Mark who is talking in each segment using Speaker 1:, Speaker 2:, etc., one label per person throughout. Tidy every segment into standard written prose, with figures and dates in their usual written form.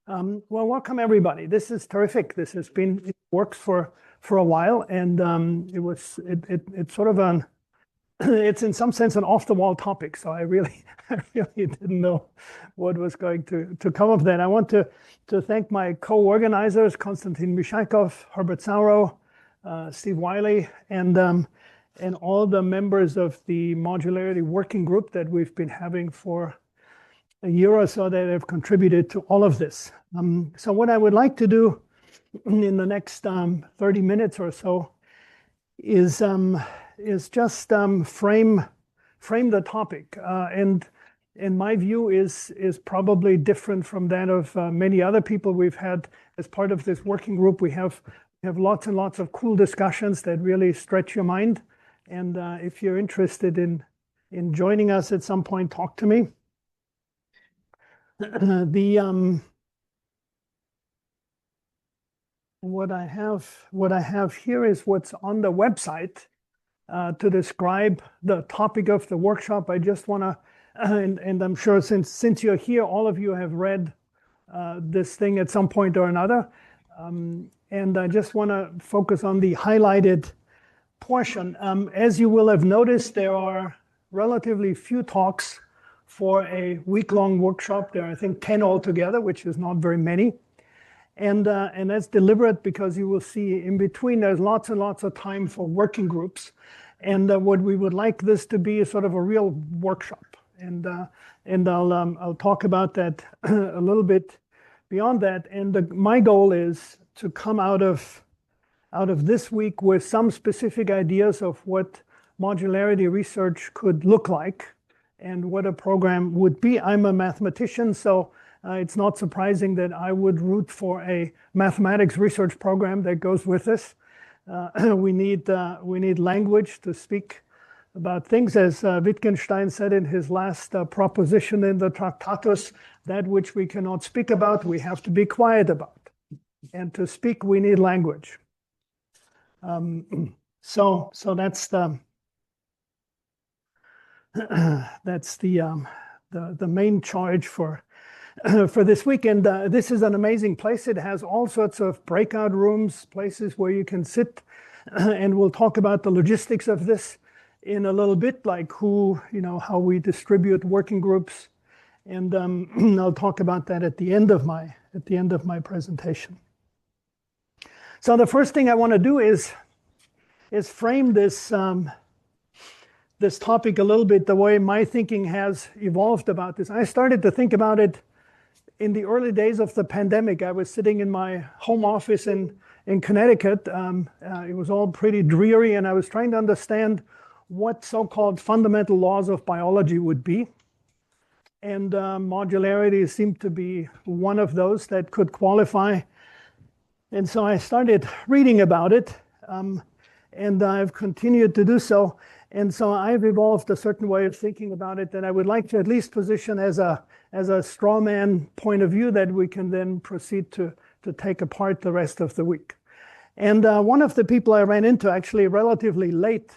Speaker 1: Well, welcome everybody. This is terrific. This has been in works for a while, and it's sort of an it's in some sense an off-the-wall topic. So I really didn't know what was going to come of that. I want to thank my co-organizers, Konstantin Mishaikov, Herbert Sauro, Steve Wiley, and all the members of the modularity working group that we've been having for a year or so that have contributed to all of this. So what I would like to do in the next 30 minutes or so is just frame the topic. And my view is probably different from that of many other people we've had as part of this working group. We have lots and lots of cool discussions that really stretch your mind. And if you're interested in joining us at some point, talk to me. What I have here is what's on the website to describe the topic of the workshop. I just want to, and I'm sure since you're here, all of you have read this thing at some point or another, and I just want to focus on the highlighted portion. As you will have noticed, there are relatively few talks for a week-long workshop. There are, I think, 10 altogether, which is not very many. And that's deliberate because you will see in between there's lots and lots of time for working groups. And what we would like this to be is sort of a real workshop. And I'll talk about that a little bit beyond that. And my goal is to come out of this week with some specific ideas of what modularity research could look like and what a program would be. I'm a mathematician, so it's not surprising that I would root for a mathematics research program that goes with this. We need language to speak about things, as Wittgenstein said in his last proposition in the Tractatus, that which we cannot speak about, we have to be quiet about. And to speak, we need language. So that's the main charge for this weekend. This is an amazing place. It has all sorts of breakout rooms, places where you can sit, and we'll talk about the logistics of this in a little bit, like how we distribute working groups, and I'll talk about that at the end of my presentation. So the first thing I want to do is frame this topic a little bit the way my thinking has evolved about this. I started to think about it in the early days of the pandemic. I was sitting in my home office in Connecticut. It was all pretty dreary, and I was trying to understand what so-called fundamental laws of biology would be. And modularity seemed to be one of those that could qualify. And so I started reading about it, and I've continued to do so. And so I've evolved a certain way of thinking about it that I would like to at least position as a straw man point of view that we can then proceed to take apart the rest of the week. And one of the people I ran into actually relatively late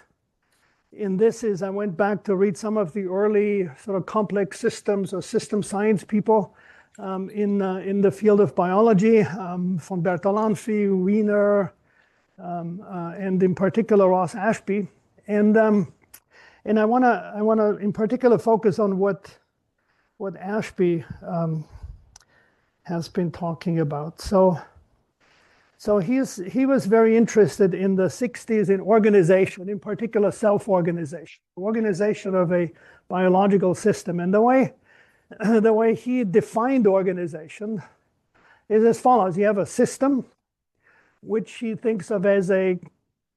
Speaker 1: in this is I went back to read some of the early sort of complex systems or system science people in the field of biology, von Bertalanffy, Wiener, and in particular Ross Ashby. And I want to in particular focus on what Ashby has been talking about. So he was very interested in the 60s in organization, in particular self-organization, organization of a biological system. And the way he defined organization is as follows. You have a system, which he thinks of as a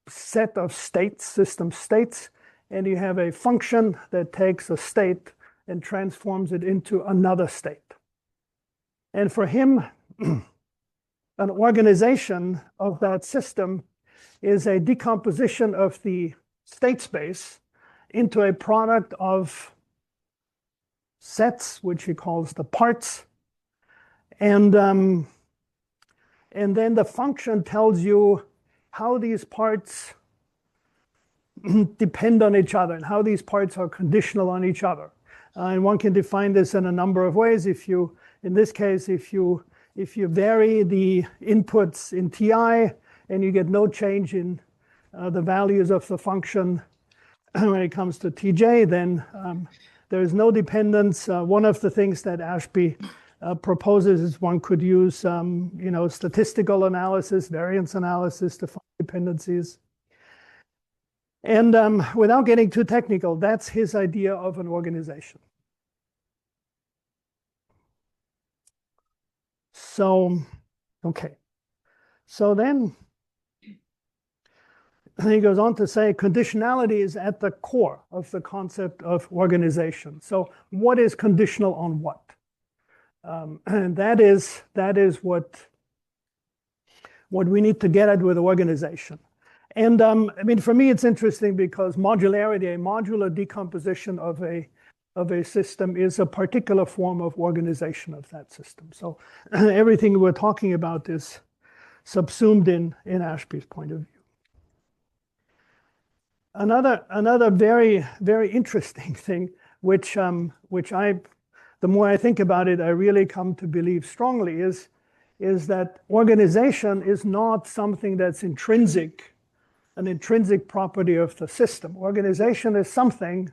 Speaker 1: set of states, system states, and you have a function that takes a state and transforms it into another state. And for him, an organization of that system is a decomposition of the state space into a product of sets, which he calls the parts. And then the function tells you how these parts depend on each other and how these parts are conditional on each other. And one can define this in a number of ways. In this case, if you if you vary the inputs in TI and you get no change in the values of the function when it comes to TJ, then there is no dependence. One of the things that Ashby proposes is one could use statistical analysis, variance analysis to find dependencies. And without getting too technical, that's his idea of an organization. So, okay. So then he goes on to say conditionality is at the core of the concept of organization. So what is conditional on what? And that is what we need to get at with organization. And I mean, for me, it's interesting because modularity, a modular decomposition of a system, is a particular form of organization of that system. So everything we're talking about is subsumed in Ashby's point of view. Another very, very interesting thing, which the more I think about it, I really come to believe strongly, is that organization is not something that's an intrinsic property of the system. Organization is something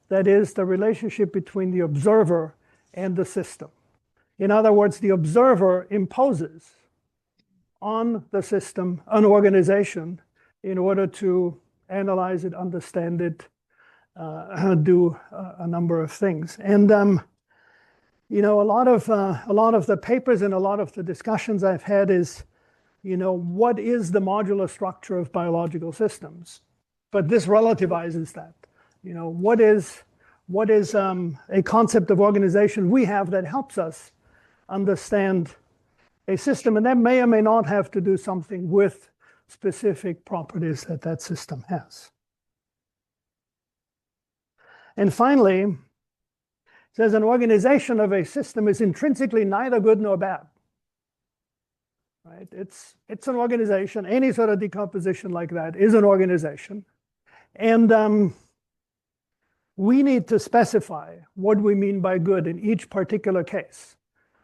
Speaker 1: that is the relationship between the observer and the system. In other words, the observer imposes on the system an organization in order to analyze it, understand it, do a number of things. And a lot of the papers and a lot of the discussions I've had is, what is the modular structure of biological systems? But this relativizes that. What is a concept of organization we have that helps us understand a system, and that may or may not have to do something with specific properties that system has. And finally, it says an organization of a system is intrinsically neither good nor bad. Right? It's an organization. Any sort of decomposition like that is an organization. And we need to specify what we mean by good in each particular case.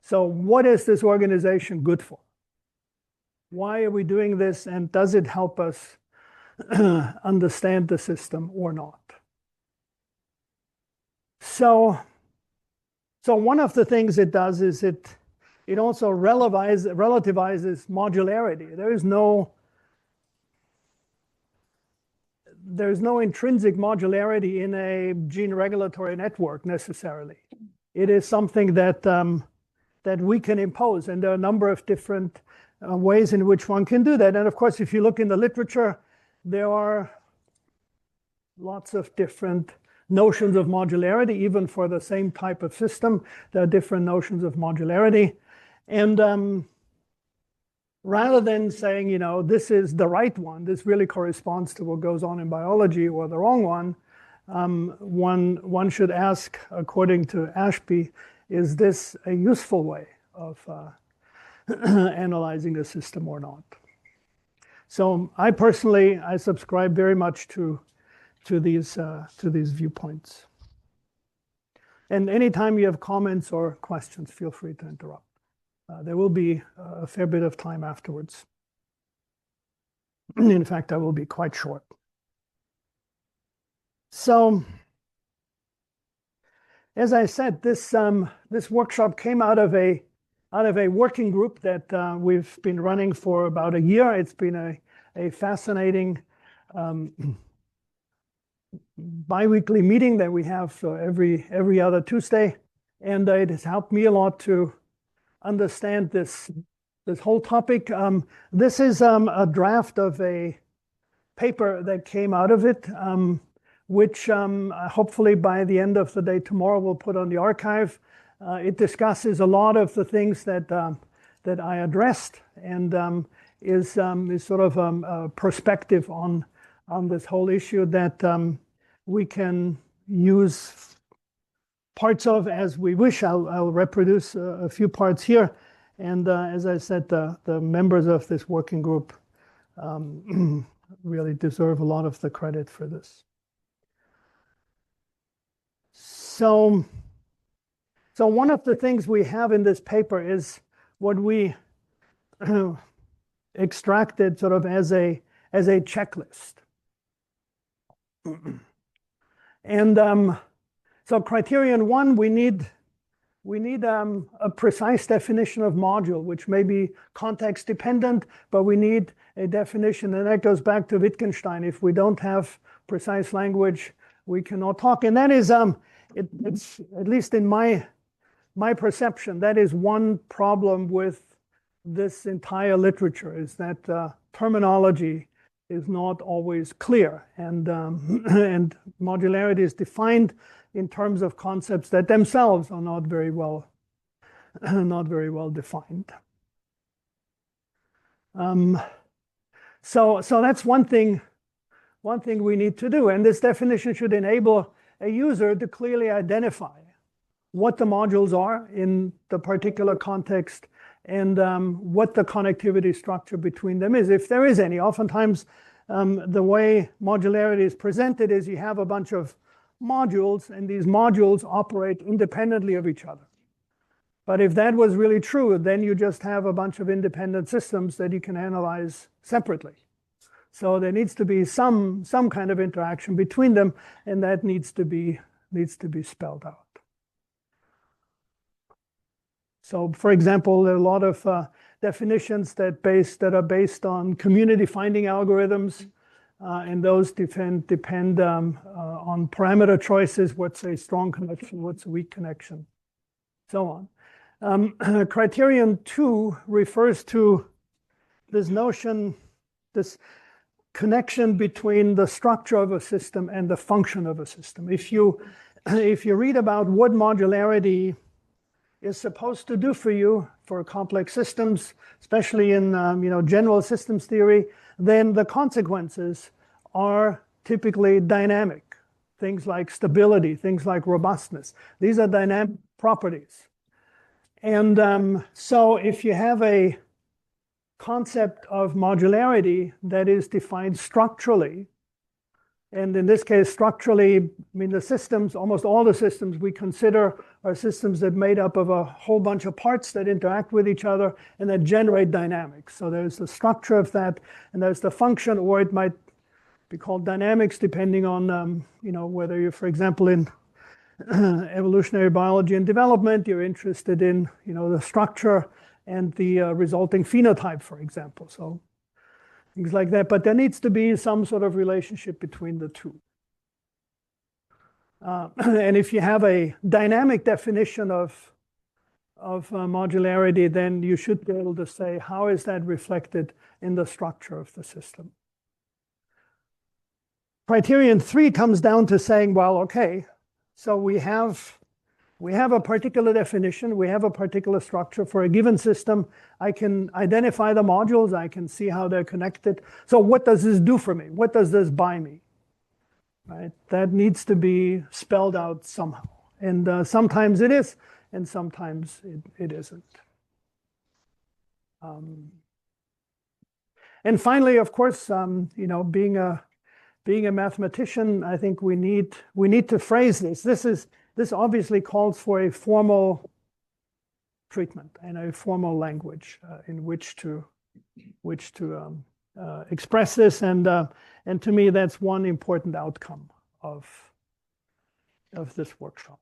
Speaker 1: So what is this organization good for? Why are we doing this, and does it help us understand the system or not? So one of the things it does is it also relativizes modularity. There's no intrinsic modularity in a gene regulatory network necessarily. It is something that we can impose, and there are a number of different ways in which one can do that. And of course, if you look in the literature, there are lots of different notions of modularity. Even for the same type of system, there are different notions of modularity. And rather than saying, this is the right one, this really corresponds to what goes on in biology, or the wrong one, one should ask, according to Ashby, is this a useful way of analyzing a system or not? So I personally subscribe very much to these viewpoints. And anytime you have comments or questions, feel free to interrupt. There will be a fair bit of time afterwards. In fact, I will be quite short. So, as I said, this workshop came out of a working group that we've been running for about a year. It's been a fascinating bi-weekly meeting that we have every other Tuesday, and it has helped me a lot to understand this whole topic. This is a draft of a paper that came out of it, which hopefully by the end of the day tomorrow we'll put on the archive. It discusses a lot of the things that I addressed, and is sort of a perspective on this whole issue that we can use parts of as we wish. I'll reproduce a few parts here. And as I said, the members of this working group really deserve a lot of the credit for this. So one of the things we have in this paper is what we extracted sort of as a checklist. And so criterion one, we need a precise definition of module, which may be context dependent, but we need a definition. And that goes back to Wittgenstein. If we don't have precise language, we cannot talk. And that is, it's at least in my perception, that is one problem with this entire literature, is that terminology is not always clear. And, and modularity is defined in terms of concepts that themselves are not very well defined. So that's one thing we need to do. And this definition should enable a user to clearly identify what the modules are in the particular context and what the connectivity structure between them is, if there is any. Oftentimes, the way modularity is presented is you have a bunch of modules, and these modules operate independently of each other. But if that was really true, then you just have a bunch of independent systems that you can analyze separately. So there needs to be some kind of interaction between them, and that needs to be spelled out. So, for example, there are a lot of definitions that are based on community finding algorithms. And those depend on parameter choices. What's a strong connection? What's a weak connection? So on. Criterion 2 refers to this notion, this connection between the structure of a system and the function of a system. If you read about what modularity is supposed to do for you for complex systems, especially in general systems theory, then the consequences are typically dynamic. Things like stability, things like robustness. These are dynamic properties. And so if you have a concept of modularity that is defined structurally, and in this case, structurally, I mean, the systems, almost all the systems we consider are systems that are made up of a whole bunch of parts that interact with each other and that generate dynamics. So there's the structure of that, and there's the function, or it might be called dynamics, depending on whether you're, for example, in evolutionary biology and development, you're interested in the structure and the resulting phenotype, for example. So things like that. But there needs to be some sort of relationship between the two. And if you have a dynamic definition of modularity, then you should be able to say, how is that reflected in the structure of the system? Criterion 3 comes down to saying, well, okay, so we have a particular definition, we have a particular structure for a given system. I can identify the modules, I can see how they're connected. So what does this do for me? What does this buy me? Right? That needs to be spelled out somehow. And sometimes it is, and sometimes it isn't. And finally, of course, being a mathematician, I think we need to phrase this. This obviously calls for a formal treatment and a formal language in which to express this, and to me, that's one important outcome of this workshop.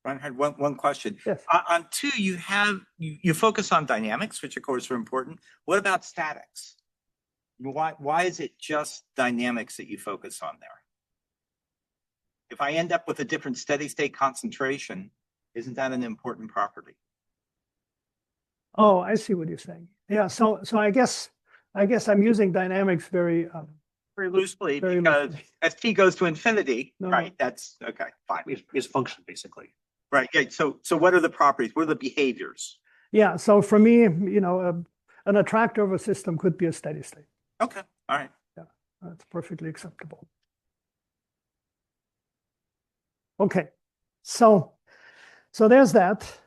Speaker 2: Reinhard, one question.
Speaker 1: Yes.
Speaker 2: On 2, you focus on dynamics, which of course are important. What about statics? Why is it just dynamics that you focus on there? If I end up with a different steady state concentration, isn't that an important property?
Speaker 1: Oh, I see what you're saying. Yeah. So I guess I'm using dynamics very
Speaker 2: loosely,
Speaker 1: very
Speaker 2: because
Speaker 1: loosely.
Speaker 2: as t goes to infinity,
Speaker 1: No,
Speaker 2: right? That's okay. Fine.
Speaker 3: Is function basically.
Speaker 2: Right. Yeah. So what are the properties? What are the behaviors?
Speaker 1: Yeah. So for me, an attractor of a system could be a steady state.
Speaker 2: Okay. All right.
Speaker 1: Yeah, that's perfectly acceptable. Okay, so there's that.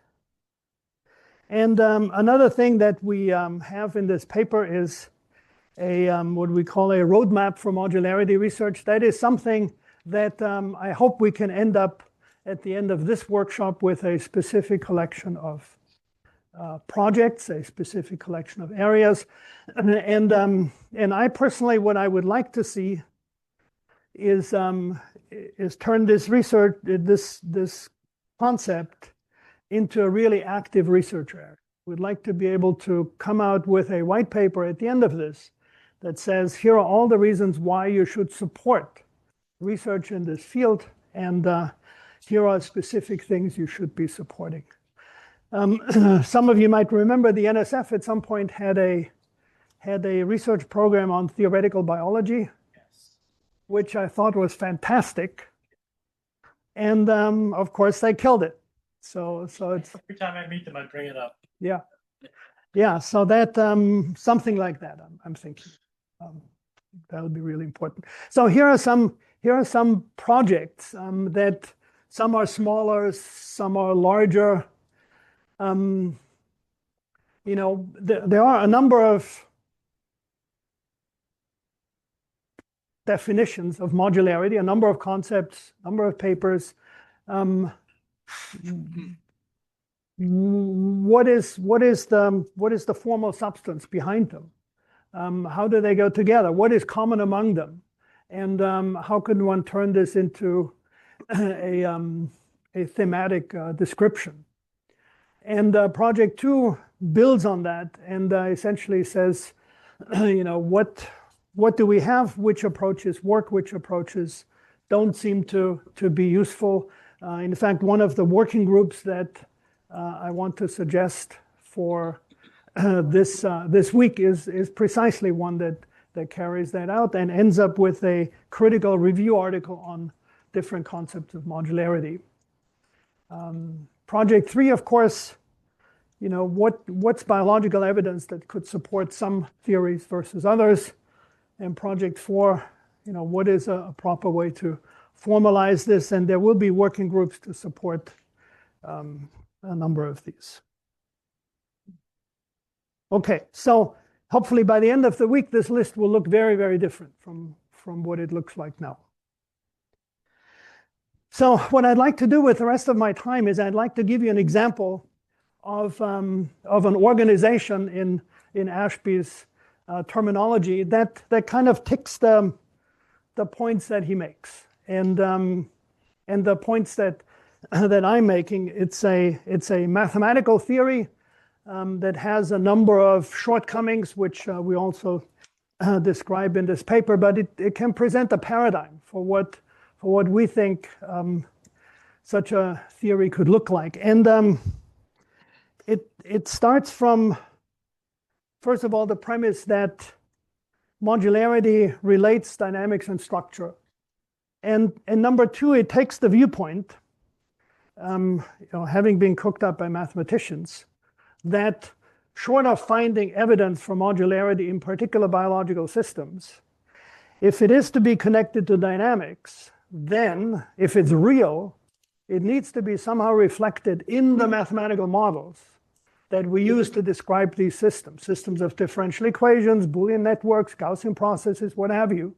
Speaker 1: And another thing that we have in this paper is what we call a roadmap for modularity research. That is something that I hope we can end up at the end of this workshop with a specific collection of projects, a specific collection of areas. And I personally, what I would like to see is turn this research, this concept into a really active research area. We'd like to be able to come out with a white paper at the end of this that says, here are all the reasons why you should support research in this field, and here are specific things you should be supporting. Some of you might remember the NSF at some point had a research program on theoretical biology, yes, which I thought was fantastic. And of course, they killed it. So it's
Speaker 3: every time I meet them, I bring it up.
Speaker 1: Yeah. So that something like that, I'm thinking that would be really important. So here are some projects that some are smaller, some are larger. You know, there are a number of definitions of modularity, a number of concepts, a number of papers. What is the formal substance behind them? How do they go together? What is common among them? And how can one turn this into a thematic description? And project 2 builds on that and essentially says, you know, what do we have? Which approaches work? Which approaches don't seem to be useful? In fact, one of the working groups that I want to suggest for this week is precisely one that carries that out and ends up with a critical review article on different concepts of modularity. Project 3, of course, you know, what's biological evidence that could support some theories versus others? And project 4, you know, what is a proper way to formalize this? And there will be working groups to support a number of these. Okay, so hopefully by the end of the week, this list will look very, very different from what it looks like now. So what I'd like to do with the rest of my time is I'd like to give you an example of an organization in Ashby's terminology that kind of ticks the points that he makes. And the points that I'm making, it's a mathematical theory that has a number of shortcomings, which we also describe in this paper, but it can present a paradigm for what we think such a theory could look like. And it starts from, first of all, the premise that modularity relates dynamics and structure. And number 2, it takes the viewpoint, you know, having been cooked up by mathematicians, that short of finding evidence for modularity in particular biological systems, if it is to be connected to dynamics, then if it's real, it needs to be somehow reflected in the mathematical models that we use to describe these systems of differential equations, Boolean networks, Gaussian processes, what have you.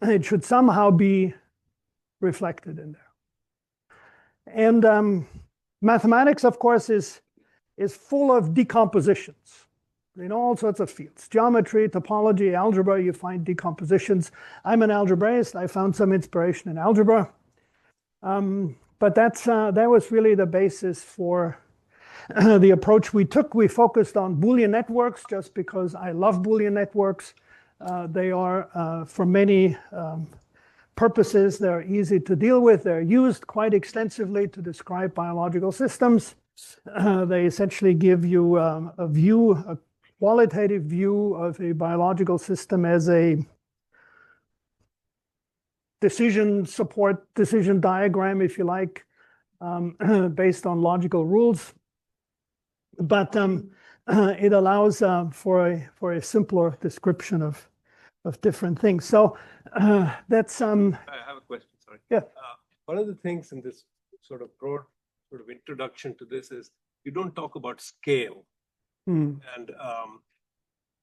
Speaker 1: It should somehow be reflected in there. And mathematics, of course, is full of decompositions in all sorts of fields. Geometry, topology, algebra, you find decompositions. I'm an algebraist. I found some inspiration in algebra. But that was really the basis for the approach we took. We focused on Boolean networks just because I love Boolean networks. They are, for many purposes, they're easy to deal with. They're used quite extensively to describe biological systems. They essentially give you a qualitative view of a biological system as a decision diagram, if you like, based on logical rules. But it allows for a simpler description of different things. So that's. I
Speaker 4: have a question. Sorry.
Speaker 1: Yeah.
Speaker 4: One of the things in this sort of broad sort of introduction to this is you don't talk about scale, and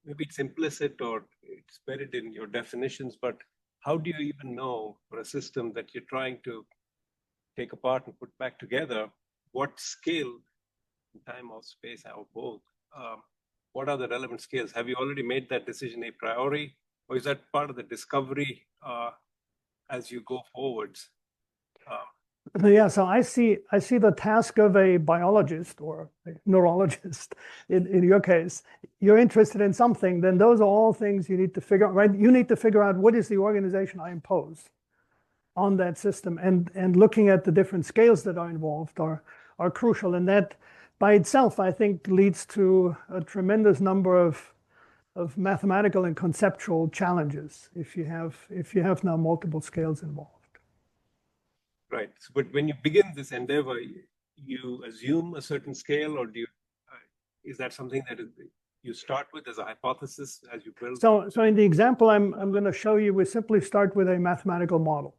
Speaker 4: maybe it's implicit or it's buried in your definitions. But how do you even know for a system that you're trying to take apart and put back together what scale time or space or both, what are the relevant scales? Have you already made that decision a priori, or is that part of the discovery as you go forwards?
Speaker 1: Yeah, so I see the task of a biologist or a neurologist in your case. You're interested in something, then those are all things you need to figure out, right? You need to figure out what is the organization I impose on that system, and looking at the different scales that are involved are crucial. And that by itself, I think, leads to a tremendous number of mathematical and conceptual challenges if you have now multiple scales involved.
Speaker 4: Right. So, but when you begin this endeavor, you assume a certain scale, or do you, is that something that you start with as a hypothesis as you build?
Speaker 1: So in the example I'm going to show you, we simply start with a mathematical model,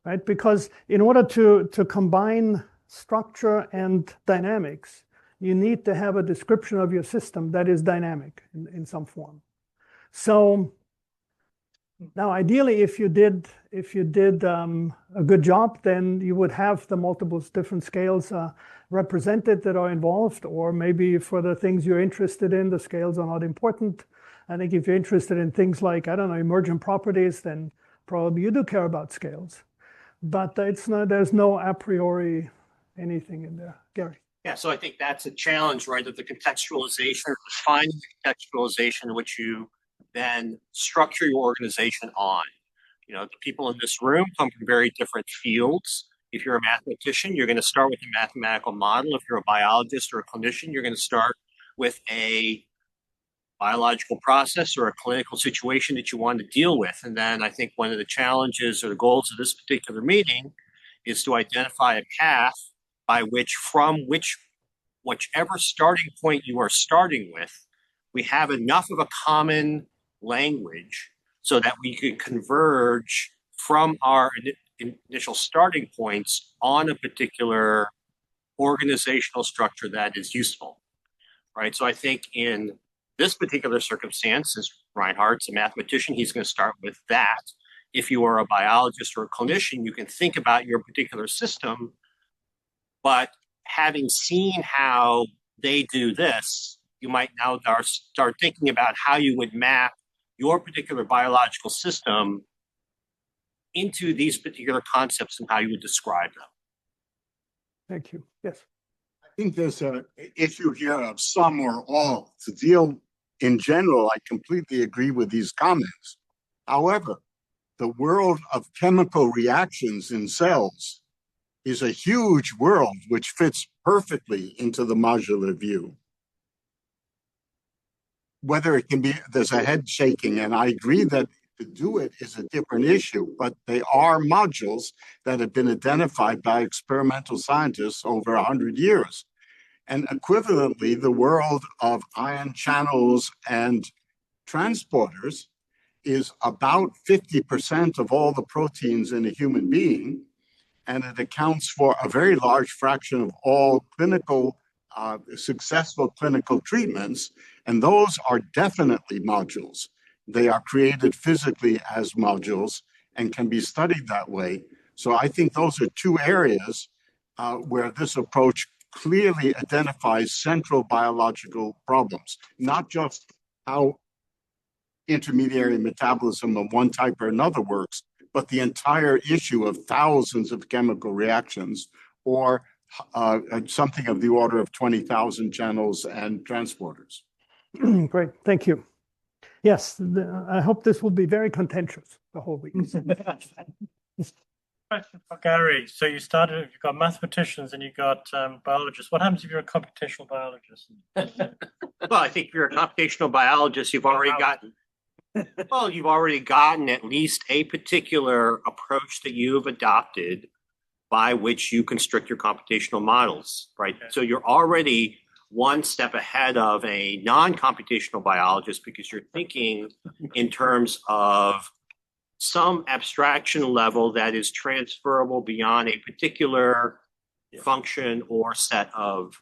Speaker 1: right? Because in order to combine structure and dynamics, you need to have a description of your system that is dynamic in some form. So now, ideally, if you did a good job, then you would have the multiple different scales represented that are involved, or maybe for the things you're interested in, the scales are not important. I think if you're interested in things like, I don't know, emergent properties, then probably you do care about scales. But there's no a priori anything in there. Gary.
Speaker 5: Yeah, so I think that's a challenge, right? Of the contextualization, defining the contextualization, which you then structure your organization on. You know, the people in this room come from very different fields. If you're a mathematician, you're going to start with a mathematical model. If you're a biologist or a clinician, you're going to start with a biological process or a clinical situation that you want to deal with. And then I think one of the challenges or the goals of this particular meeting is to identify a path by which, whichever starting point you are starting with, we have enough of a common language so that we can converge from our initial starting points on a particular organizational structure that is useful, right? So I think in this particular circumstance, as Reinhard's a mathematician, he's going to start with that. If you are a biologist or a clinician, you can think about your particular system, but having seen how they do this, you might now start thinking about how you would map your particular biological system into these particular concepts and how you would describe them.
Speaker 1: Thank you. Yes.
Speaker 6: I think there's an issue here of some or all. To deal in general, I completely agree with these comments. However, the world of chemical reactions in cells is a huge world which fits perfectly into the modular view. Whether it can be, there's a head shaking, and I agree that to do it is a different issue, but they are modules that have been identified by experimental scientists over 100 years. And equivalently, the world of ion channels and transporters is about 50% of all the proteins in a human being, and it accounts for a very large fraction of all clinical successful clinical treatments, and those are definitely modules. They are created physically as modules and can be studied that way. So I think those are two areas where this approach clearly identifies central biological problems, not just how intermediary metabolism of one type or another works, but the entire issue of thousands of chemical reactions, or something of the order of 20,000 channels and transporters.
Speaker 1: Great, thank you. Yes, I hope this will be very contentious the whole week.
Speaker 3: Question for Gary. So you've got mathematicians and you've got biologists. What happens if you're a computational biologist?
Speaker 5: Well, I think if you're a computational biologist, you've already gotten at least a particular approach that you've adopted by which you constrict your computational models, right? Okay. So you're already one step ahead of a non-computational biologist because you're thinking in terms of some abstraction level that is transferable beyond a particular function or set of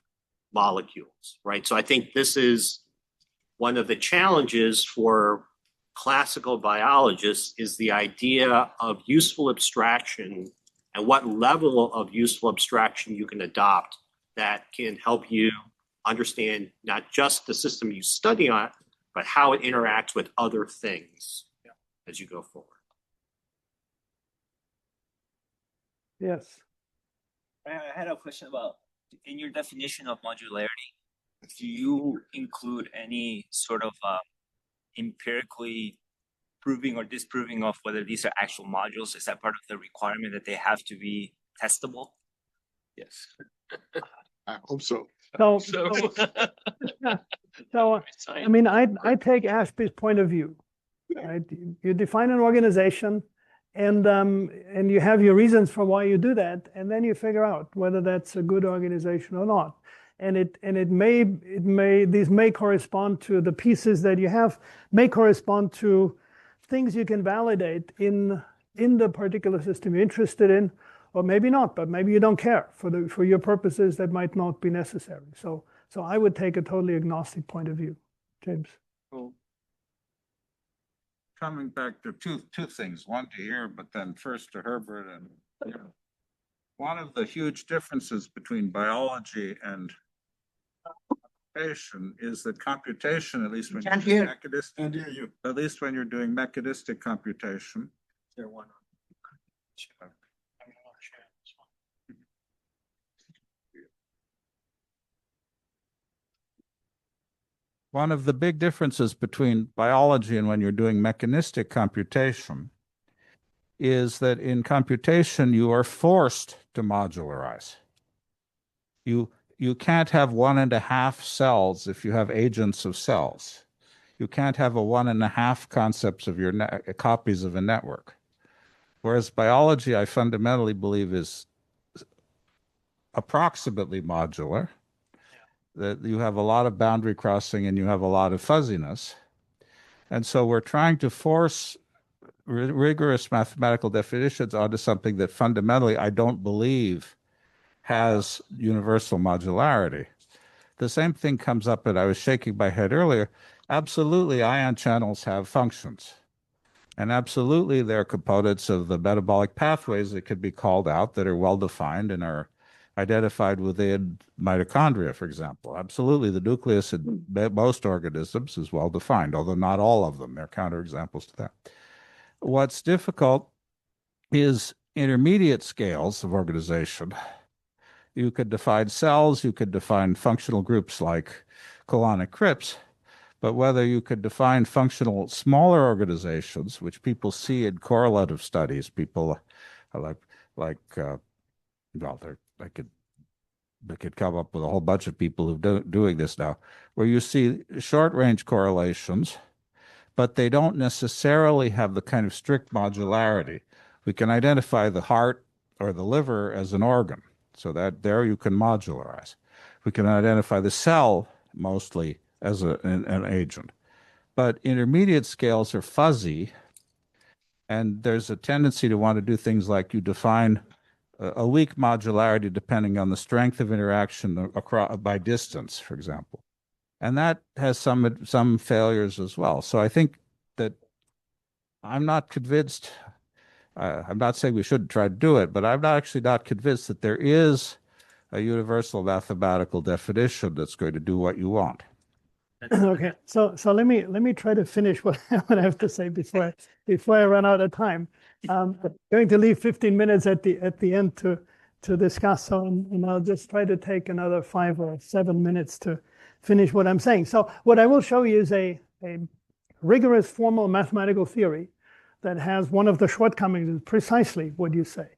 Speaker 5: molecules, right? So I think this is one of the challenges for classical biologists is the idea of useful abstraction and what level of useful abstraction you can adopt that can help you understand not just the system you study on, but how it interacts with other things as you go forward.
Speaker 1: Yes.
Speaker 7: I had a question about, in your definition of modularity, do you include any sort of empirically proving or disproving of whether these are actual modules? Is that part of the requirement that they have to be testable?
Speaker 5: Yes.
Speaker 6: I hope so.
Speaker 1: So I mean, I take Ashby's point of view. Right? You define an organization, and you have your reasons for why you do that, and then you figure out whether that's a good organization or not. And these may correspond to the pieces that you have, may correspond to things you can validate in the particular system you're interested in, or maybe not, but maybe you don't care for your purposes that might not be necessary. So I would take a totally agnostic point of view. James.
Speaker 8: Well, coming back to two things, one to here, but then first to Herbert. And one of the huge differences between biology and computation is that computation, at least when you're doing mechanistic, at least when you're doing mechanistic computation. One of the big differences between biology and when you're doing mechanistic computation is that in computation, you are forced to modularize. You can't have 1.5 cells if you have agents of cells. You can't have a 1.5 concepts of your copies of a network. Whereas biology, I fundamentally believe, is approximately modular. That you have a lot of boundary crossing and you have a lot of fuzziness. And so we're trying to force rigorous mathematical definitions onto something that fundamentally I don't believe has universal modularity. The same thing comes up, and I was shaking my head earlier. Absolutely, ion channels have functions. And absolutely, there are components of the metabolic pathways that could be called out that are well-defined and are identified within mitochondria, for example. Absolutely, the nucleus in most organisms is well-defined, although not all of them. There are counterexamples to that. What's difficult is intermediate scales of organization. You could define cells, you could define functional groups like colonic crypts, but whether you could define functional smaller organizations, which people see in correlative studies, people they could come up with a whole bunch of people who are doing this now, where you see short-range correlations, but they don't necessarily have the kind of strict modularity. We can identify the heart or the liver as an organ, so that there you can modularize. We can identify the cell mostly as an agent. But intermediate scales are fuzzy, and there's a tendency to want to do things like you define a weak modularity depending on the strength of interaction by distance, for example. And that has some failures as well. So I think that I'm not convinced, I'm not saying we shouldn't try to do it, but I'm actually not convinced that there is a universal mathematical definition that's going to do what you want.
Speaker 1: Okay, so let me try to finish what I have to say before I run out of time. I'm going to leave 15 minutes at the end to discuss, so and I'll just try to take another 5 or 7 minutes to finish what I'm saying. So what I will show you is a rigorous formal mathematical theory that has one of the shortcomings is precisely what you say,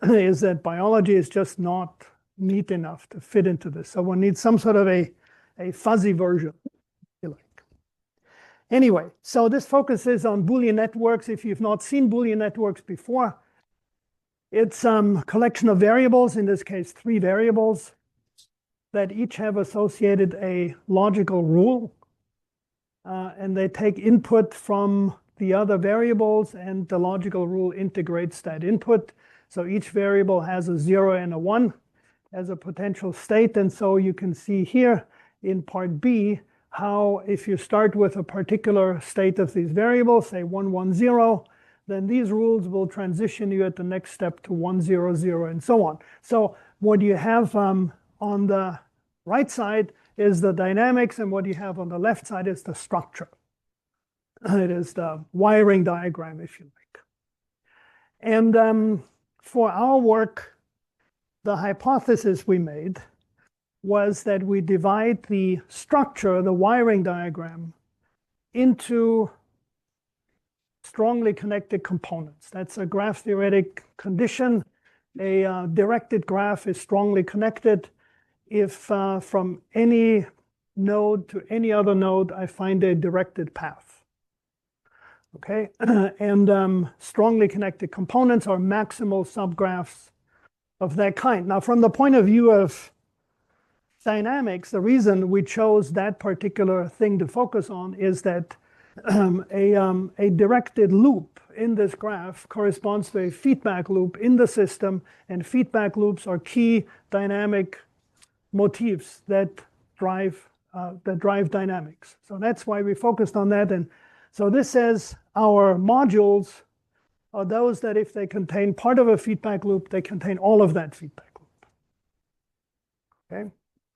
Speaker 1: is that biology is just not neat enough to fit into this. So one needs some sort of a fuzzy version. Anyway, so this focuses on Boolean networks. If you've not seen Boolean networks before, it's a collection of variables, in this case 3 variables, that each have associated a logical rule. And they take input from the other variables, and the logical rule integrates that input. So each variable has a 0 and a 1 as a potential state. And so you can see here in part B, how if you start with a particular state of these variables, say 1, 1, 0, then these rules will transition you at the next step to 1, 0, 0, and so on. So what you have on the right side is the dynamics, and what you have on the left side is the structure. It is the wiring diagram, if you like. And for our work, the hypothesis we made was that we divide the structure, the wiring diagram, into strongly connected components. That's a graph theoretic condition. A directed graph is strongly connected if from any node to any other node I find a directed path. Okay, and strongly connected components are maximal subgraphs of that kind. Now, from the point of view of dynamics, the reason we chose that particular thing to focus on is that a directed loop in this graph corresponds to a feedback loop in the system, and feedback loops are key dynamic motifs that drive dynamics. So that's why we focused on that. And so this says our modules are those that if they contain part of a feedback loop, they contain all of that feedback loop. Okay,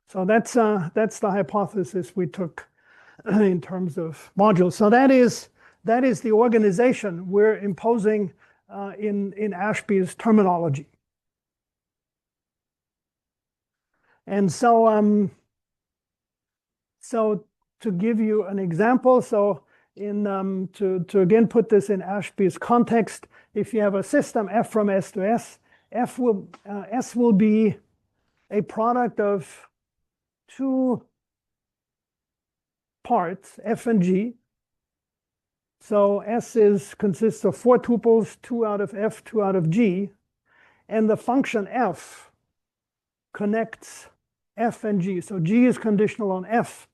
Speaker 1: so that's the hypothesis we took in terms of modules. So that is the organization we're imposing in Ashby's terminology. And so to give you an example, so to again put this in Ashby's context, if you have a system F from S to S, S will be a product of two parts, F and G. So S consists of 4 tuples, 2 out of F, 2 out of G, and the function F connects F and G. So G is conditional on F,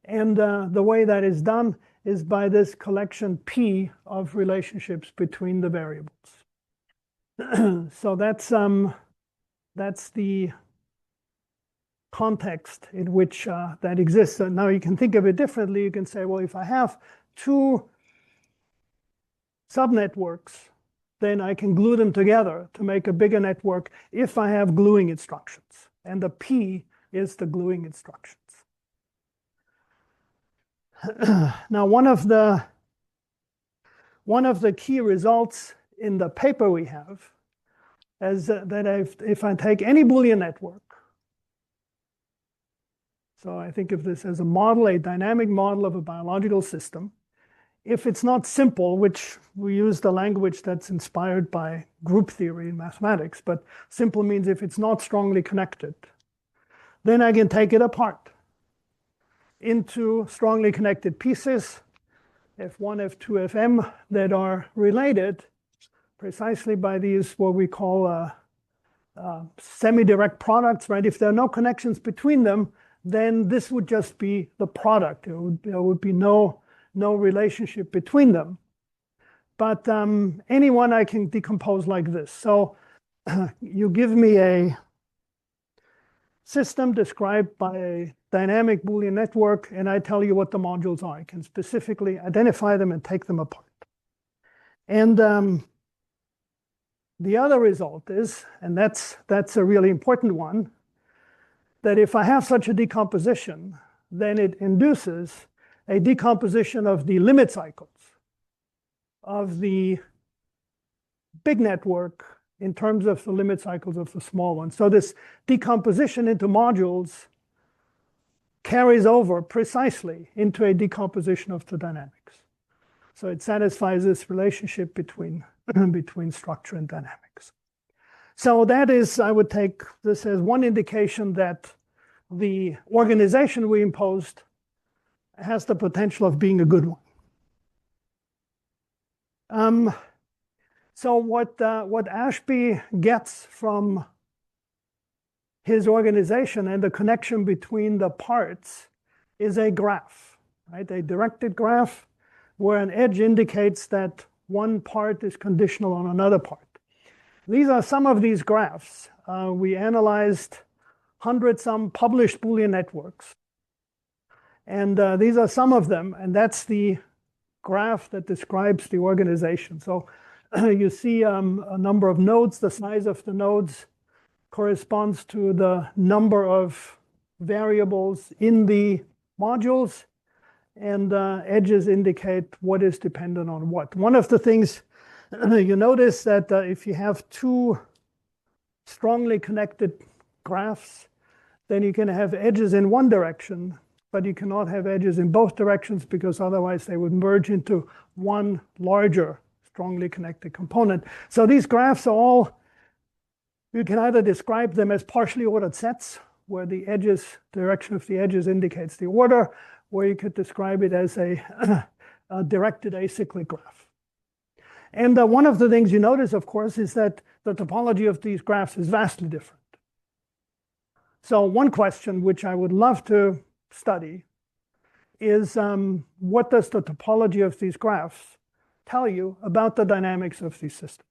Speaker 1: and the way that is done is by this collection P of relationships between the variables. So that's the context in which that exists. So now you can think of it differently. You can say, well, if I have 2 subnetworks, then I can glue them together to make a bigger network if I have gluing instructions. And the P is the gluing instructions. Now, one of the key results in the paper we have is that if I take any Boolean network, so I think of this as a model, a dynamic model of a biological system, if it's not simple, which we use the language that's inspired by group theory in mathematics, but simple means if it's not strongly connected, then I can take it apart into strongly connected pieces, F1, F2, Fm, that are related precisely by these what we call semi-direct products, right? If there are no connections between them, then this would just be the product. There would be no relationship between them. But any one I can decompose like this. So you give me a system described by a dynamic Boolean network, and I tell you what the modules are. I can specifically identify them and take them apart. And the other result is, and that's a really important one, that if I have such a decomposition, then it induces a decomposition of the limit cycles of the big network in terms of the limit cycles of the small one. So this decomposition into modules carries over precisely into a decomposition of the dynamics. So it satisfies this relationship between structure and dynamics. So that is, I would take this as one indication that the organization we imposed has the potential of being a good one. So what Ashby gets from his organization and the connection between the parts is a graph, right? A directed graph where an edge indicates that one part is conditional on another part. These are some of these graphs. We analyzed 100-some published Boolean networks. And these are some of them, and that's the graph that describes the organization. So you see a number of nodes, the size of the nodes corresponds to the number of variables in the modules, and edges indicate what is dependent on what. One of the things you notice that if you have two strongly connected graphs, then you can have edges in one direction, but you cannot have edges in both directions because otherwise they would merge into one larger strongly connected component. So these graphs are all, you can either describe them as partially ordered sets, where the edges, direction of the edges indicates the order, or you could describe it as a directed acyclic graph. And one of the things you notice, of course, is that the topology of these graphs is vastly different. So one question which I would love to study is what does the topology of these graphs tell you about the dynamics of these systems?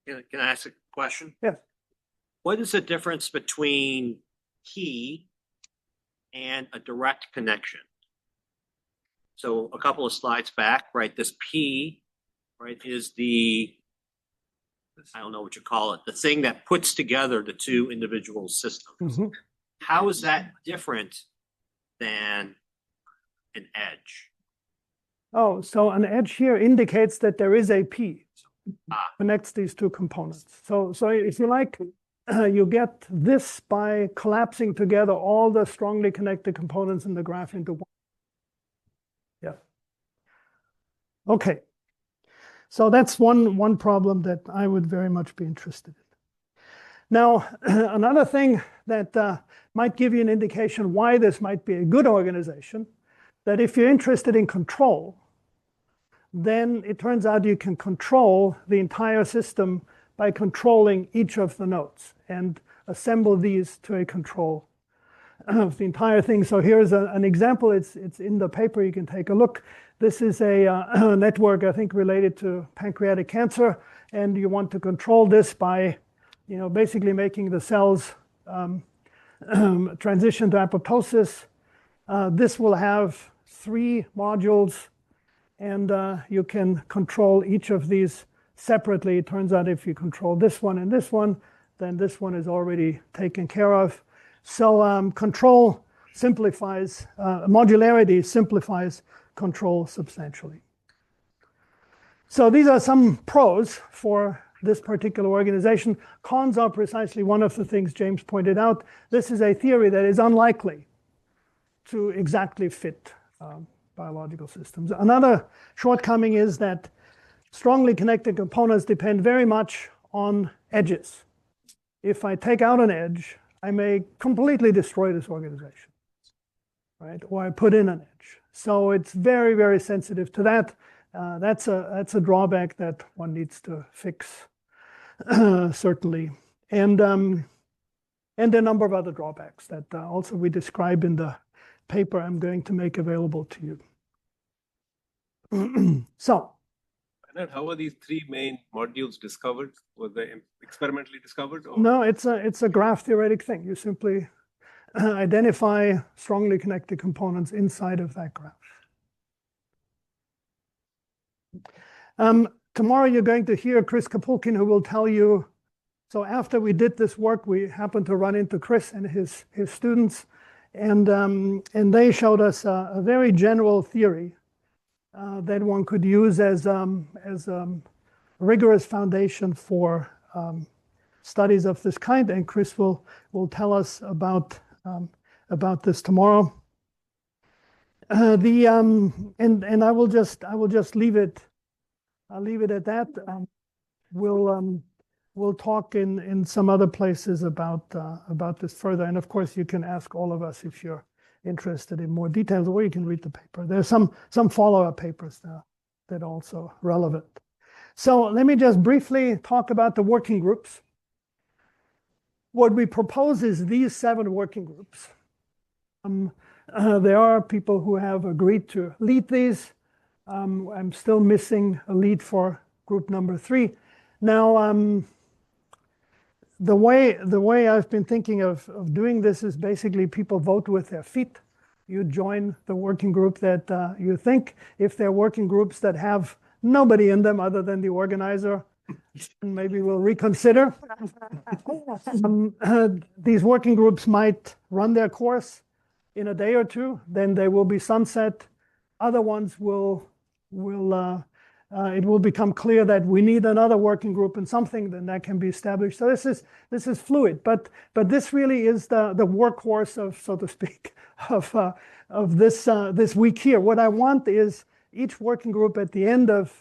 Speaker 5: Can I ask a question?
Speaker 1: Yes.
Speaker 5: What is the difference between key and a direct connection? So a couple of slides back, right, this P, right, is the, I don't know what you call it, the thing that puts together the two individual systems.
Speaker 1: Mm-hmm.
Speaker 5: How is that different than an edge?
Speaker 1: Oh, so an edge here indicates that there is a P, connects these two components. So if you like, you get this by collapsing together all the strongly connected components in the graph into one. Yeah. Okay. So that's one problem that I would very much be interested in. Now, another thing that might give you an indication why this might be a good organization, that if you're interested in control, then it turns out you can control the entire system by controlling each of the nodes and assemble these to a control of the entire thing. So here's an example. It's in the paper. You can take a look. This is a network, I think, related to pancreatic cancer. And you want to control this by, basically making the cells transition to apoptosis. This will have 3 modules, and you can control each of these separately. It turns out if you control this one and this one, then this one is already taken care of. So control simplifies, modularity simplifies control substantially. So these are some pros for this particular organization. Cons are precisely one of the things James pointed out. This is a theory that is unlikely to exactly fit biological systems. Another shortcoming is that strongly connected components depend very much on edges. If I take out an edge, I may completely destroy this organization, right? Or I put in an edge. So it's very, very sensitive to that. That's a drawback that one needs to fix, certainly. And a number of other drawbacks that also we describe in the paper I'm going to make available to you. So.
Speaker 4: And how are these 3 main modules discovered? Were they experimentally discovered? Or?
Speaker 1: No, it's a graph theoretic thing. You simply identify strongly connected components inside of that graph. Tomorrow you're going to hear Chris Kapulkin, who will tell you. So after we did this work, we happened to run into Chris and his students, and they showed us a very general theory that one could use as a rigorous foundation for studies of this kind. And Chris will tell us about this tomorrow. And I will just leave it. I'll leave it at that. We'll talk in some other places about this further. And of course, you can ask all of us if you're interested in more details, or you can read the paper. There's some follow-up papers now that are also relevant. So let me just briefly talk about the working groups. What we propose is these 7 working groups. There are people who have agreed to lead these. I'm still missing a lead for group number 3. Now, the way I've been thinking of doing this is basically people vote with their feet. You join the working group that you think. If there are working groups that have nobody in them other than the organizer, maybe we'll reconsider. These working groups might run their course in a day or two, then they will be sunset. Other ones it will become clear that we need another working group and something, then that can be established. So this is fluid, but this really is the workhorse of, so to speak, of this week here. What I want is each working group at the end of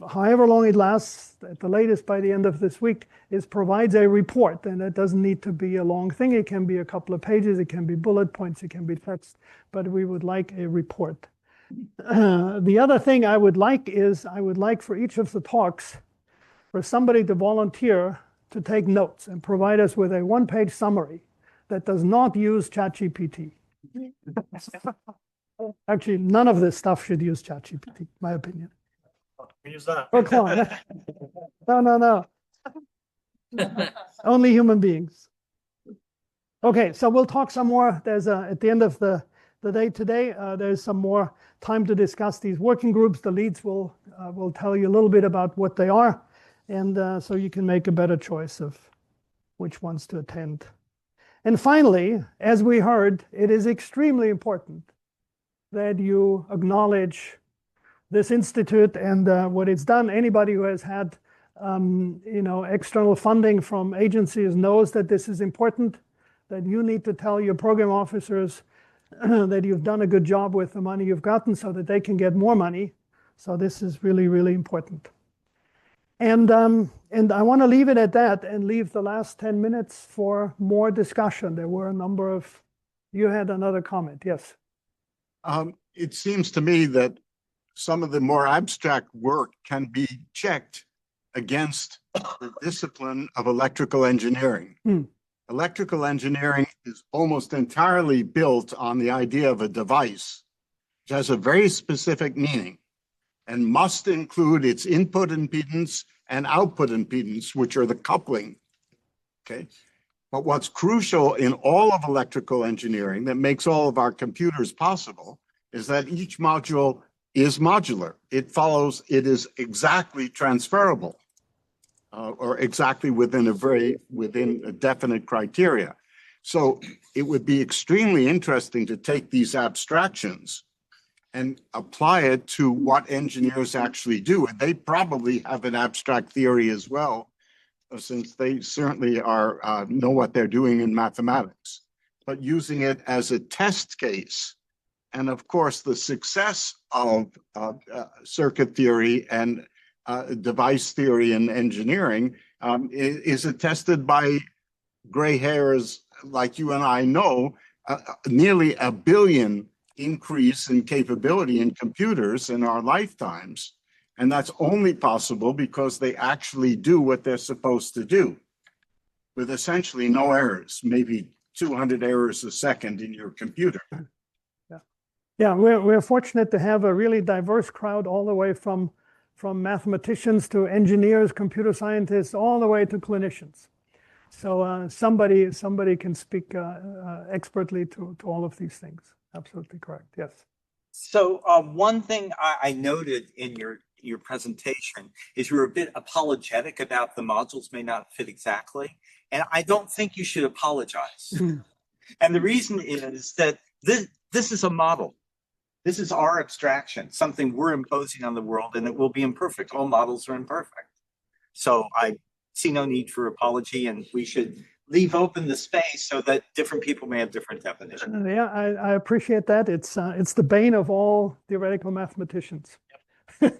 Speaker 1: however long it lasts, at the latest by the end of this week, provides a report. And it doesn't need to be a long thing. It can be a couple of pages, it can be bullet points, it can be text, but we would like a report. The other thing I would like for each of the talks for somebody to volunteer to take notes and provide us with a one-page summary that does not use ChatGPT. Actually, none of this stuff should use ChatGPT, in my opinion.
Speaker 3: We use that.
Speaker 1: Or Claude. No. Only human beings. Okay, so we'll talk some more. There's at the end of the day today, there's some more time to discuss these working groups. The leads will tell you a little bit about what they are, and so you can make a better choice of which ones to attend. And finally, as we heard, it is extremely important that you acknowledge this institute and what it's done. Anybody who has had external funding from agencies knows that this is important, that you need to tell your program officers that you've done a good job with the money you've gotten so that they can get more money. So this is really, really important. And I want to leave it at that and leave the last 10 minutes for more discussion. There were a number of, you had another comment, yes.
Speaker 6: It seems to me that some of the more abstract work can be checked against the discipline of electrical engineering. Electrical engineering is almost entirely built on the idea of a device, which has a very specific meaning and must include its input impedance and output impedance, which are the coupling. Okay. But what's crucial in all of electrical engineering that makes all of our computers possible is that each module is modular. It is exactly transferable. Or exactly within a definite criteria. So it would be extremely interesting to take these abstractions and apply it to what engineers actually do. And they probably have an abstract theory as well, since they certainly know what they're doing in mathematics, but using it as a test case. And of course, the success of circuit theory and device theory in engineering is attested by gray hairs like you and I know, nearly 1 billion increase in capability in computers in our lifetimes. And that's only possible because they actually do what they're supposed to do with essentially no errors, maybe 200 errors a second in your computer.
Speaker 1: Yeah, we're fortunate to have a really diverse crowd all the way from mathematicians to engineers, computer scientists, all the way to clinicians. So somebody can speak expertly to all of these things. Absolutely correct. Yes.
Speaker 2: So one thing I noted in your presentation is you were a bit apologetic about the modules may not fit exactly, and I don't think you should apologize. And the reason is that this is a model. This is our abstraction, something we're imposing on the world, and it will be imperfect. All models are imperfect. So I see no need for apology, and we should leave open the space so that different people may have different definitions.
Speaker 1: Yeah, I appreciate that. It's the bane of all theoretical mathematicians.
Speaker 9: Can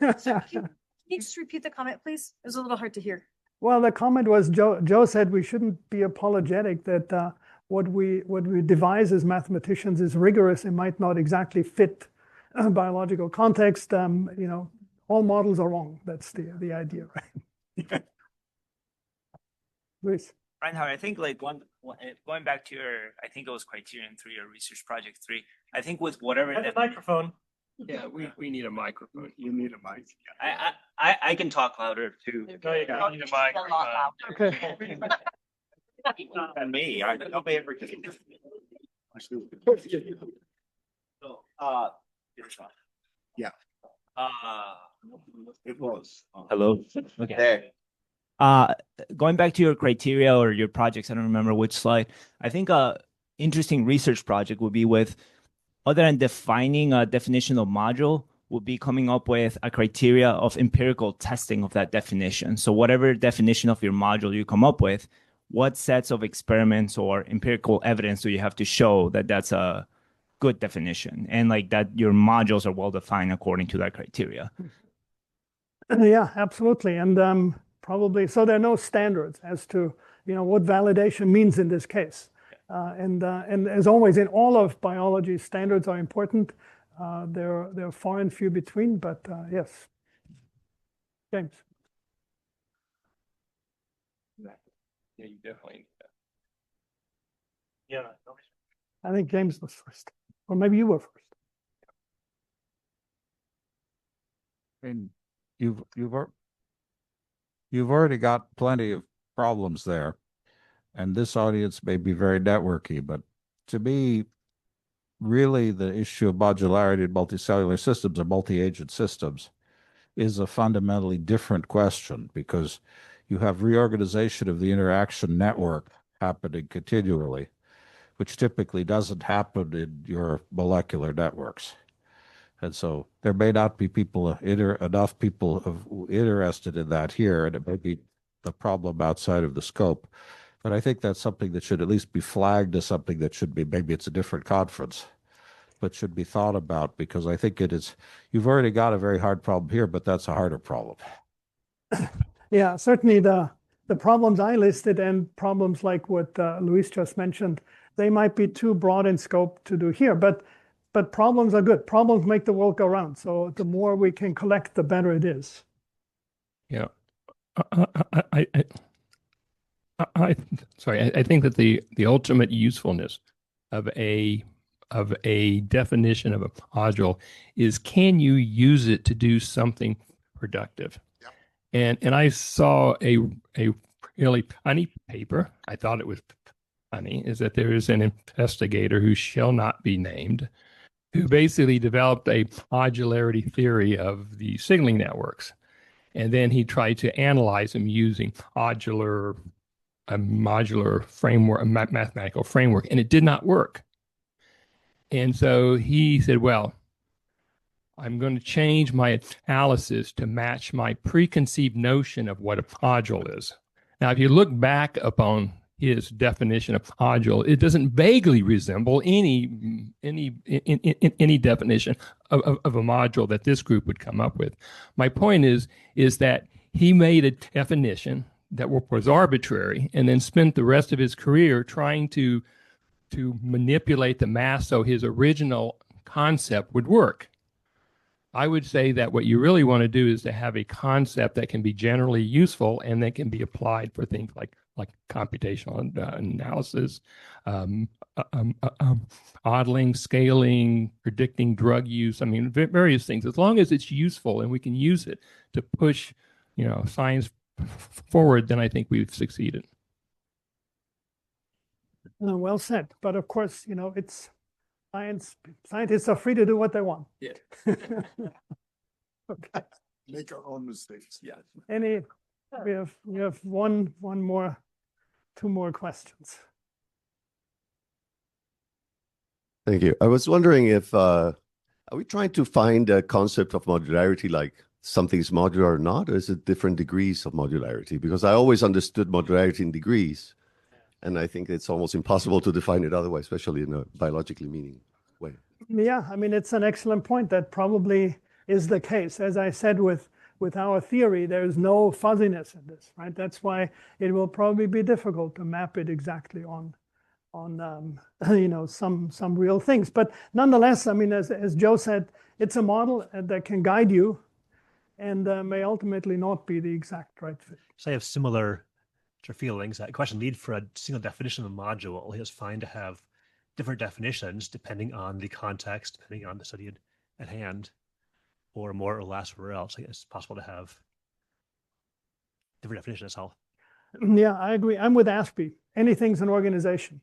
Speaker 9: you just repeat the comment, please? It was a little hard to hear.
Speaker 1: Well, the comment was Joe said we shouldn't be apologetic that what we devise as mathematicians is rigorous and might not exactly fit biological context. All models are wrong. That's the idea, right? Luis.
Speaker 7: Reinhard, I think like going back to I think it was criterion 3 or research project 3. I think with whatever
Speaker 3: And the microphone.
Speaker 5: Yeah, we need a microphone.
Speaker 6: You need a mic.
Speaker 7: I can talk louder too.
Speaker 3: No, you don't need a microphone.
Speaker 1: Okay.
Speaker 2: And me, nobody ever did.
Speaker 7: So,
Speaker 6: Yeah.
Speaker 2: It was.
Speaker 10: Hello. Okay.
Speaker 2: There.
Speaker 10: Going back to your criteria or your projects, I don't remember which slide. I think a interesting research project would be with, other than defining a definition of module, would be coming up with a criteria of empirical testing of that definition. So whatever definition of your module you come up with, what sets of experiments or empirical evidence do you have to show that that's a good definition, and like that your modules are well defined according to that criteria?
Speaker 1: Yeah, absolutely. And probably, so there are no standards as to, what validation means in this case. And as always, in all of biology, standards are important. They're far and few between, but yes. James.
Speaker 11: Yeah, you definitely.
Speaker 3: Yeah.
Speaker 1: I think James was first, or maybe you were first.
Speaker 8: I mean, you've already got plenty of problems there, and this audience may be very networky, but to me, really the issue of modularity in multicellular systems or multi-agent systems is a fundamentally different question, because you have reorganization of the interaction network happening continually, which typically doesn't happen in your molecular networks. And so there may not be enough people interested in that here, and it may be a problem outside of the scope. But I think that's something that should at least be flagged as something that should be, maybe it's a different conference, but should be thought about, because I think it is, you've already got a very hard problem here, but that's a harder problem.
Speaker 1: Yeah, certainly the problems I listed and problems like what Luis just mentioned, they might be too broad in scope to do here, but problems are good. Problems make the world go round. So the more we can collect, the better it is.
Speaker 11: Yeah. I think that the ultimate usefulness of a definition of a module is, can you use it to do something productive? Yep. And I saw a really funny paper. I thought it was funny, is that there is an investigator who shall not be named, who basically developed a modularity theory of the signaling networks. And then he tried to analyze them using a modular framework, a mathematical framework, and it did not work. And so he said, well, I'm going to change my analysis to match my preconceived notion of what a module is. Now, if you look back upon his definition of module, it doesn't vaguely resemble any definition of a module that this group would come up with. My point is that he made a definition that was arbitrary, and then spent the rest of his career trying to manipulate the math so his original concept would work. I would say that what you really want to do is to have a concept that can be generally useful and that can be applied for things like computational analysis, modeling, scaling, predicting drug use. I mean, various things. As long as it's useful and we can use it to push, science forward, then I think we've succeeded.
Speaker 1: Well said. But of course, it's science. Scientists are free to do what they want.
Speaker 6: Yeah.
Speaker 1: Okay.
Speaker 6: Make our own mistakes. Yeah.
Speaker 1: We have two more questions.
Speaker 12: Thank you. I was wondering if are we trying to find a concept of modularity, like something's modular or not, or is it different degrees of modularity? Because I always understood modularity in degrees, and I think it's almost impossible to define it otherwise, especially in a biologically meaning way.
Speaker 1: Yeah, I mean, it's an excellent point. That probably is the case. As I said, with our theory, there's no fuzziness in this, right? That's why it will probably be difficult to map it exactly on some real things. But nonetheless, I mean, as Joe said, it's a model that can guide you, and may ultimately not be the exact right fit.
Speaker 13: So I have similar feelings. A question need for a single definition of a module is fine to have different definitions depending on the context, depending on the study at hand, or more or less where else. I guess it's possible to have different definitions. That's all.
Speaker 1: Yeah, I agree. I'm with Aspie. Anything's an organization.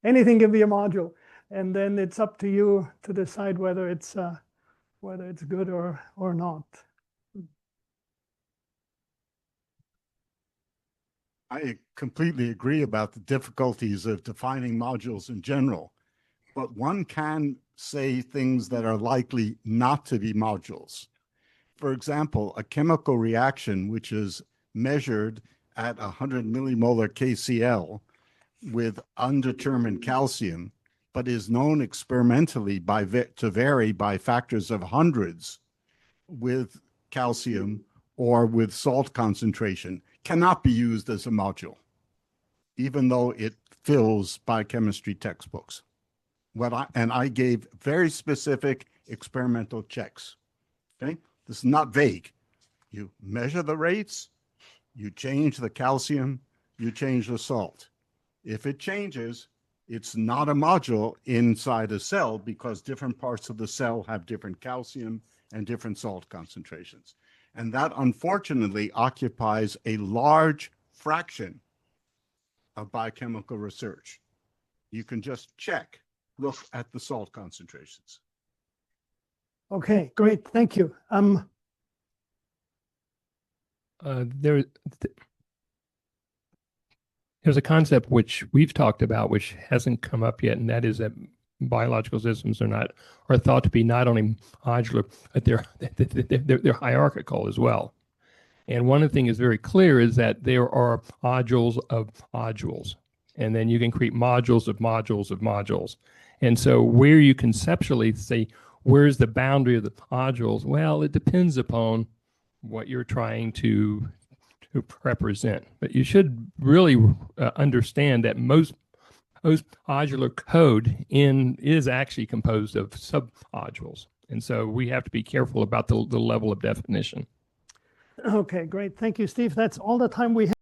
Speaker 1: Anything can be a module, and then it's up to you to decide whether it's whether it's good or not.
Speaker 6: I completely agree about the difficulties of defining modules in general, but one can say things that are likely not to be modules. For example, a chemical reaction which is measured at 100 millimolar KCl with undetermined calcium, but is known experimentally to vary by factors of hundreds with calcium or with salt concentration, cannot be used as a module, even though it fills biochemistry textbooks. And I gave very specific experimental checks. Okay, this is not vague. You measure the rates, you change the calcium, you change the salt. If it changes, it's not a module inside a cell because different parts of the cell have different calcium and different salt concentrations. And that unfortunately occupies a large fraction of biochemical research. You can just check, look at the salt concentrations.
Speaker 1: Okay, great, thank you.
Speaker 11: There's a concept which we've talked about, which hasn't come up yet, and that is that biological systems are thought to be not only modular, but they're hierarchical as well. And one of the things is very clear is that there are modules of modules, and then you can create modules of modules of modules. And so where you conceptually say, where's the boundary of the modules? Well, it depends upon what you're trying to represent. But you should really understand that most modular code is actually composed of sub-modules. And so we have to be careful about the level of definition.
Speaker 1: Okay, great. Thank you, Steve. That's all the time we have.